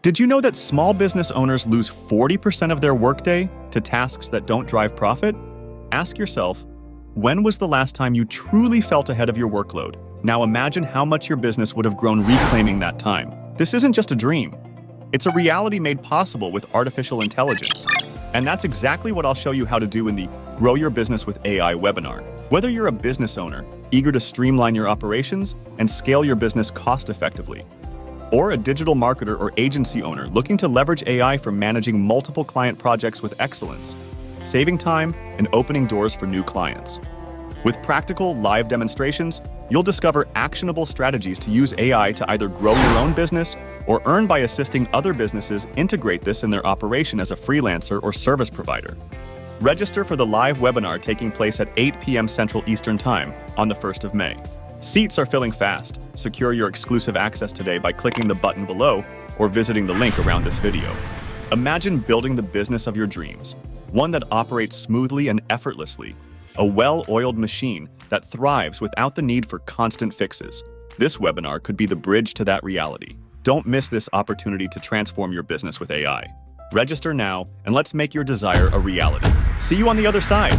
Did you know that small business owners lose 40% of their workday to tasks that don't drive profit? Ask yourself, when was the last time you truly felt ahead of your workload? Now imagine how much your business would have grown reclaiming that time. This isn't just a dream. It's a reality made possible with artificial intelligence. And that's exactly what I'll show you how to do in the Grow Your Business with AI webinar. Whether you're a business owner, eager to streamline your operations and scale your business cost-effectively, or a digital marketer or agency owner looking to leverage AI for managing multiple client projects with excellence, saving time and opening doors for new clients. With practical, live demonstrations, you'll discover actionable strategies to use AI to either grow your own business or earn by assisting other businesses integrate this in their operation as a freelancer or service provider. Register for the live webinar taking place at 8 p.m. Central Eastern Time on the 1st of May. Seats are filling fast. Secure your exclusive access today by clicking the button below or visiting the link around this video. Imagine building the business of your dreams, one that operates smoothly and effortlessly, a well-oiled machine that thrives without the need for constant fixes. This webinar could be the bridge to that reality. Don't miss this opportunity to transform your business with AI. Register now, and let's make your desire a reality. See you on the other side.